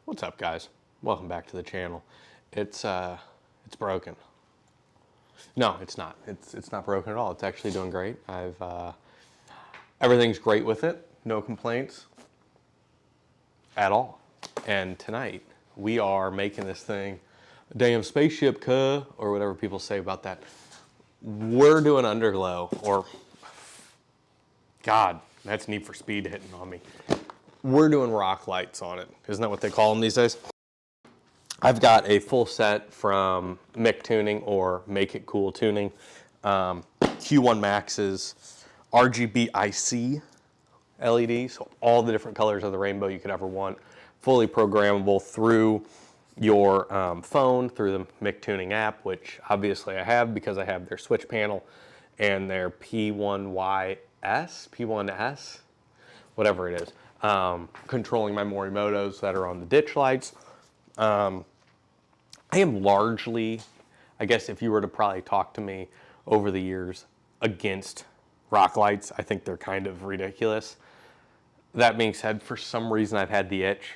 What's up, guys? Welcome back to the channel. It's broken. No, it's not. It's not broken at all. It's actually doing great. Everything's great with it. No complaints at all. And tonight we are making this thing a damn spaceship, or whatever people say about that. We're doing underglow, or God, that's Need for Speed hitting on me. We're doing rock lights on it. Isn't that what they call them these days? I've got a full set from Mictuning, or Make It Cool Tuning. Q1 Max's RGB IC LED, so all the different colors of the rainbow you could ever want. Fully programmable through your phone, through the Mictuning app, which obviously I have because I have their switch panel and their P1S, whatever it is. Controlling my Morimotos that are on the ditch lights. I am largely, I guess if you were to probably talk to me over the years, against rock lights. I think they're kind of ridiculous. That being said, for some reason I've had the itch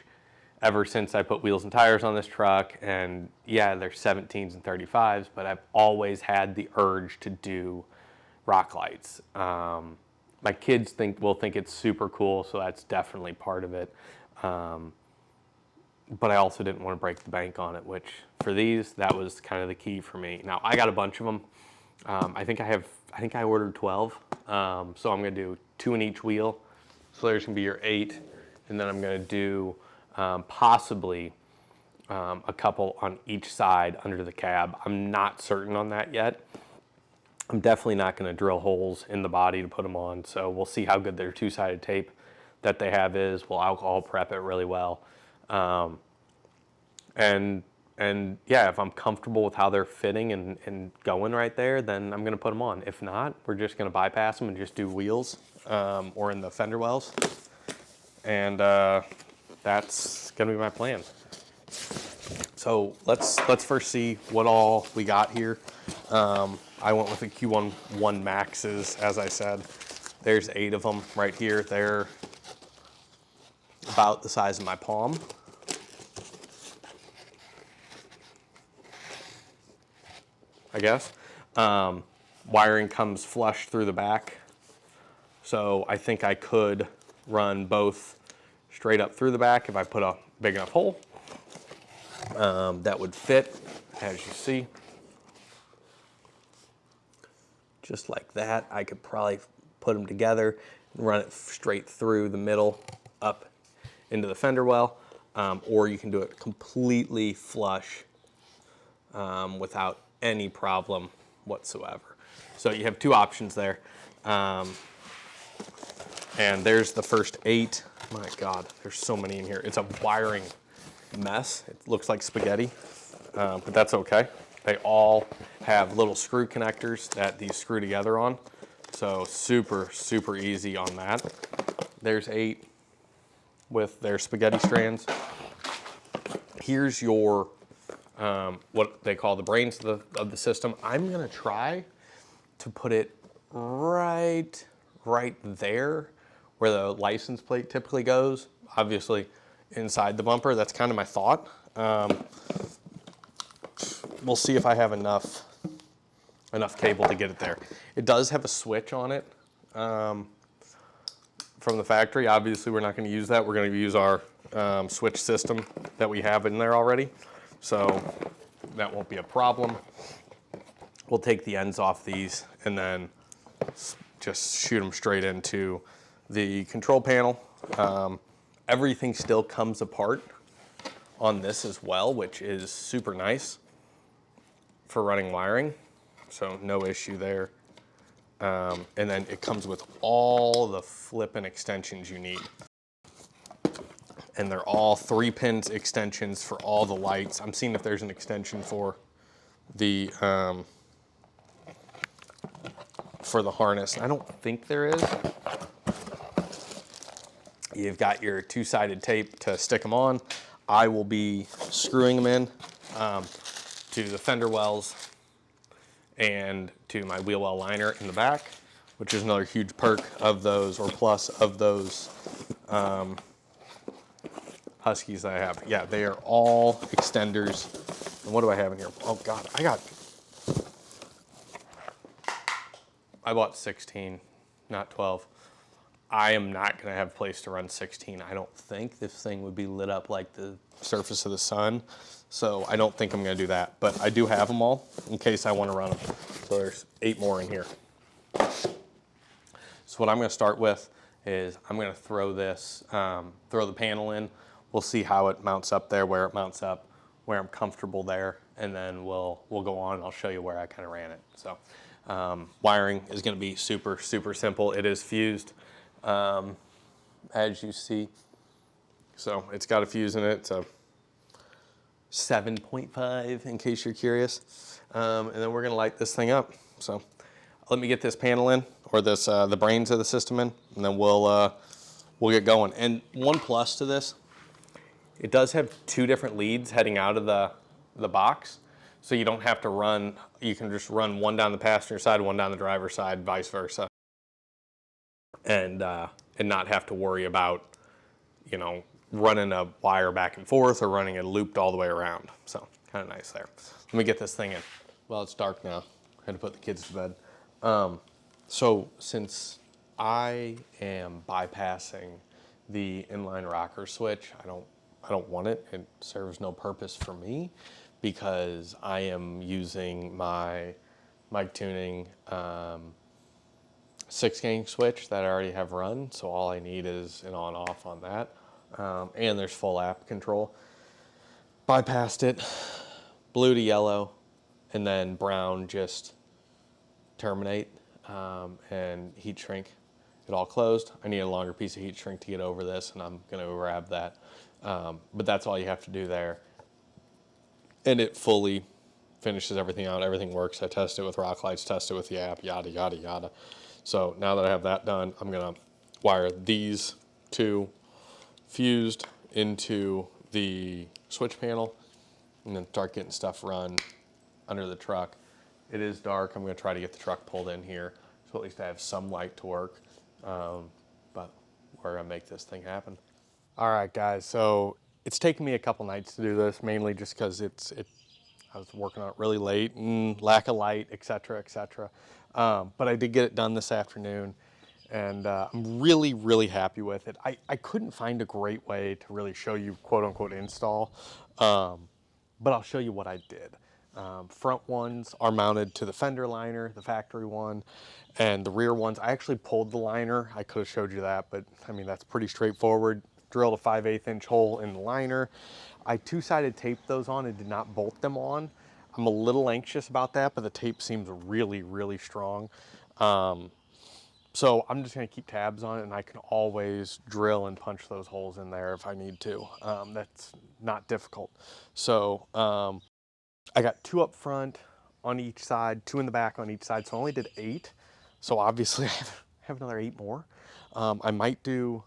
ever since I put wheels and tires on this truck, and yeah, they're 17s and 35s, but I've always had the urge to do rock lights. My kids will think it's super cool, so that's definitely part of it. But I also didn't want to break the bank on it, which for these, that was kind of the key for me. Now I got a bunch of them. I think I ordered 12. So I'm gonna do 2 in each wheel. So there's gonna be your 8, and then I'm gonna do possibly a couple on each side under the cab. I'm not certain on that yet. I'm definitely not going to drill holes in the body to put them on, so we'll see how good their 2-sided tape that they have is. We'll alcohol prep it really well. And yeah, if I'm comfortable with how they're fitting and going right there, then I'm going to put them on. If not, we're just going to bypass them and just do wheels or in the fender wells. And that's going to be my plan. So let's first see what all we got here. I went with the Q1 Maxes, as I said. There's 8 of them right here. They're about the size of my palm. I guess. Wiring comes flush through the back. So I think I could run both straight up through the back if I put a big enough hole. That would fit, as you see. Just like that. I could probably put them together and run it straight through the middle up into the fender well, or you can do it completely flush without any problem whatsoever. So you have 2 options there. And there's the first 8. My God, there's so many in here. It's a wiring mess. It looks like spaghetti, but that's okay. They all have little screw connectors that these screw together on. So super, super easy on that. There's 8 with their spaghetti strands. Here's your, what they call the brains of the system. I'm gonna try to put it right there where the license plate typically goes. Obviously inside the bumper, that's kind of my thought. We'll see if I have enough cable to get it there. It does have a switch on it from the factory. Obviously, we're not going to use that. We're going to use our switch system that we have in there already. So that won't be a problem. We'll take the ends off these and then just shoot them straight into the control panel. Everything still comes apart on this as well, which is super nice for running wiring, so no issue there. And then it comes with all the flippin' extensions you need. And they're all 3-pin extensions for all the lights. I'm seeing if there's an extension for the harness. I don't think there is. You've got your 2-sided tape to stick them on. I will be screwing them in to the fender wells and to my wheel well liner in the back, which is another huge perk of those, or plus of those Huskies that I have. Yeah, they are all extenders. And what do I have in here? Oh God, I bought 16, not 12. I am not gonna have a place to run 16. I don't think this thing would be lit up like the surface of the sun. So I don't think I'm gonna do that, but I do have them all in case I wanna run them. So there's 8 more in here. So what I'm gonna start with is I'm gonna throw this, throw the panel in. We'll see how it mounts up there, where it mounts up, where I'm comfortable there, and then we'll go on and I'll show you where I kind of ran it. So wiring is gonna be super, super simple. It is fused, as you see. So it's got a fuse in it. It's a 7.5 in case you're curious. And then we're gonna light this thing up. So let me get this panel in, or this the brains of the system in, and then we'll get going. And one plus to this, it does have 2 different leads heading out of the box, so you don't have to run. You can just run one down the passenger side, one down the driver's side, vice versa, and not have to worry about, you know, running a wire back and forth or running it looped all the way around. So kind of nice there. Let me get this thing in. Well, it's dark now. I had to put the kids to bed. So since I am bypassing the inline rocker switch, I don't want it. It serves no purpose for me because I am using my Mictuning 6-gang switch that I already have run. So all I need is an on-off on that. And there's full app control. Bypassed it, blue to yellow, and then brown just terminate and heat shrink it all closed. I need a longer piece of heat shrink to get over this, and I'm going to grab that. But that's all you have to do there. And it fully finishes everything out. Everything works. I test it with rock lights, test it with the app, yada, yada, yada. So now that I have that done, I'm going to wire these 2 fused into the switch panel and then start getting stuff run under the truck. It is dark. I'm going to try to get the truck pulled in here so at least I have some light to work. But we're going to make this thing happen. All right, guys. So it's taken me a couple nights to do this, mainly just because I was working on it really late and lack of light, et cetera, et cetera. But I did get it done this afternoon, and I'm really, really happy with it. I couldn't find a great way to really show you quote unquote install, but I'll show you what I did. Front ones are mounted to the fender liner, the factory one, and the rear ones, I actually pulled the liner. I could have showed you that, but I mean, that's pretty straightforward. Drilled a 5/8 inch hole in the liner. I 2-sided taped those on and did not bolt them on. I'm a little anxious about that, but the tape seems really, really strong. So I'm just gonna keep tabs on it, and I can always drill and punch those holes in there if I need to. That's not difficult. So I got 2 up front on each side, 2 in the back on each side, so I only did 8. So obviously I have another 8 more. I might do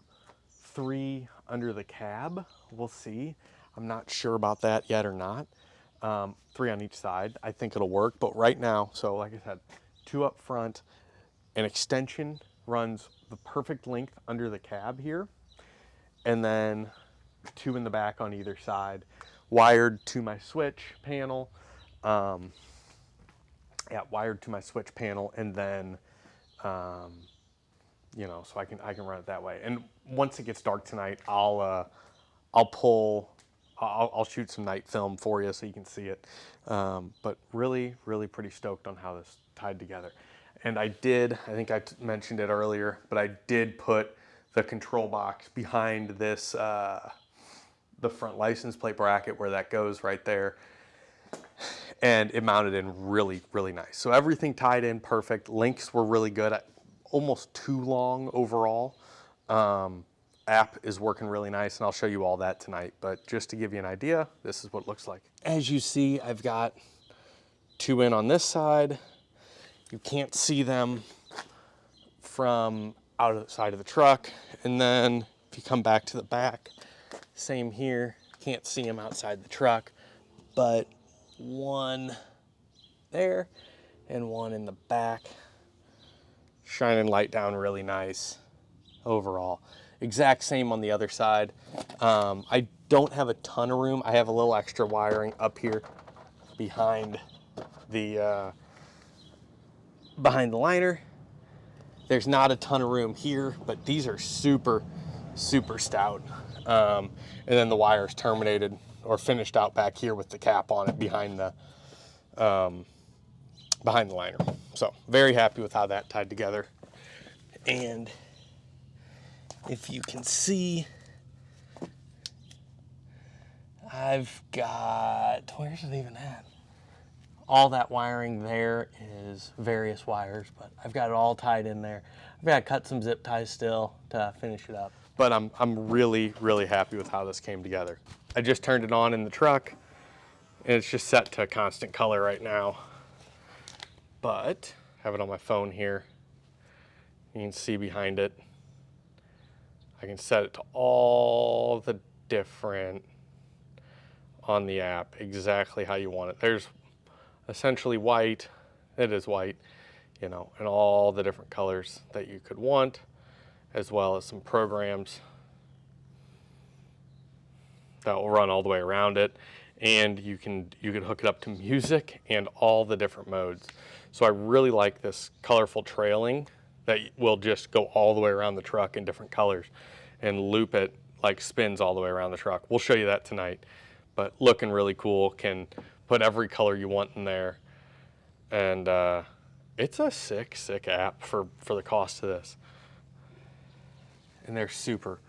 3 under the cab, we'll see. I'm not sure about that yet or not. 3 on each side, I think it'll work, but right now, so like I said, 2 up front, an extension runs the perfect length under the cab here, and then 2 in the back on either side, wired to my switch panel. Wired to my switch panel, and then, you know, so I can run it that way. And once it gets dark tonight, I'll shoot some night film for you so you can see it. But really, really pretty stoked on how this tied together. And I think I mentioned it earlier, but I did put the control box behind this, the front license plate bracket where that goes right there. And it mounted in really, really nice. So everything tied in perfect. Links were really good, almost too long overall. App is working really nice, and I'll show you all that tonight. But just to give you an idea, this is what it looks like. As you see, I've got 2 in on this side. You can't see them from out of the side of the truck. And then if you come back to the back, same here. Can't see them outside the truck, but 1 there and 1 in the back, shining light down really nice overall. Exact same on the other side. I don't have a ton of room. I have a little extra wiring up here behind the liner. There's not a ton of room here, but these are super, super stout. And then the wire's terminated or finished out back here with the cap on it behind the liner. So very happy with how that tied together. And if you can see, I've got, where's it even at? All that wiring there is various wires, but I've got it all tied in there. I've got to cut some zip ties still to finish it up. But I'm really, really happy with how this came together. I just turned it on in the truck, and it's just set to constant color right now. But I have it on my phone here. You can see behind it. I can set it to all the different on the app, exactly how you want it. There's essentially white, it is white, you know, and all the different colors that you could want, as well as some programs that will run all the way around it. And you can hook it up to music and all the different modes. So I really like this colorful trailing that will just go all the way around the truck in different colors and loop it like spins all the way around the truck. We'll show you that tonight, but looking really cool. Can put every color you want in there. And it's a sick app for the cost of this. And they're super,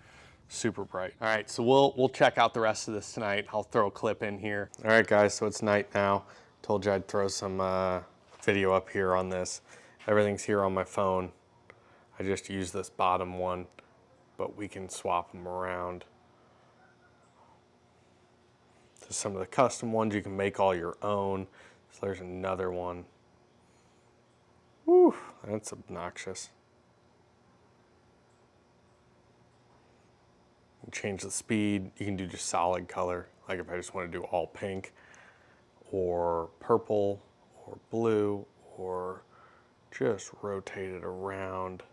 super bright. All right, so we'll check out the rest of this tonight. I'll throw a clip in here. All right, guys, so it's night now. Told you I'd throw some video up here on this. Everything's here on my phone. I just use this bottom one, but we can swap them around to some of the custom ones. You can make all your own. So there's another one. Whew, that's obnoxious. You can change the speed. You can do just solid color. Like if I just want to do all pink or purple or blue or just rotate it around.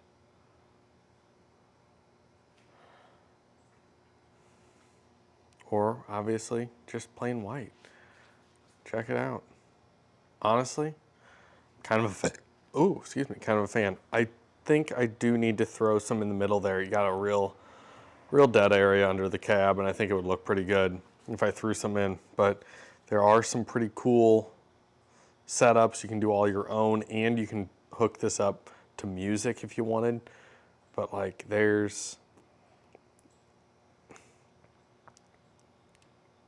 Or obviously just plain white. Check it out. Honestly, kind of a fan. Oh, excuse me, kind of a fan. I think I do need to throw some in the middle there. You got a real dead area under the cab, and I think it would look pretty good if I threw some in. But there are some pretty cool setups. You can do all your own, and you can hook this up to music if you wanted. But like there's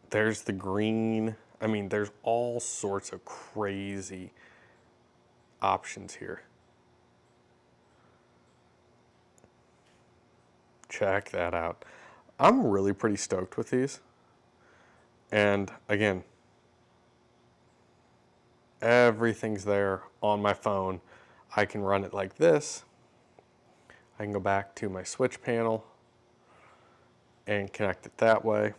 the green. I mean, there's all sorts of crazy options here. Check that out. I'm really pretty stoked with these. And again, everything's there on my phone. I can run it like this. I can go back to my switch panel and connect it that way.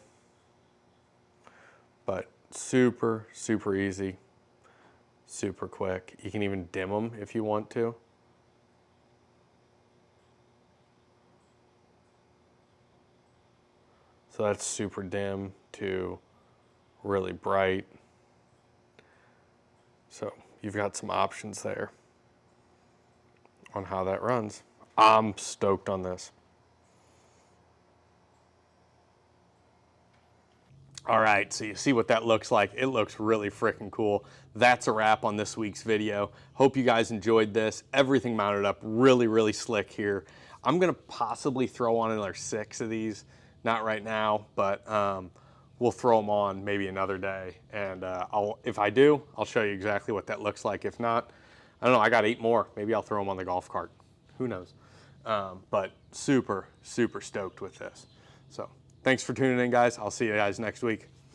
But super, super easy, super quick. You can even dim them if you want to. So that's super dim to really bright. So you've got some options there on how that runs. I'm stoked on this. All right, so you see what that looks like. It looks really freaking cool. That's a wrap on this week's video. Hope you guys enjoyed this. Everything mounted up really, really slick here. I'm gonna possibly throw on another 6 of these. Not right now, but we'll throw them on maybe another day. And if I do, I'll show you exactly what that looks like. If not, I don't know, I got 8 more. Maybe I'll throw them on the golf cart. Who knows? But super, super stoked with this. So thanks for tuning in, guys. I'll see you guys next week.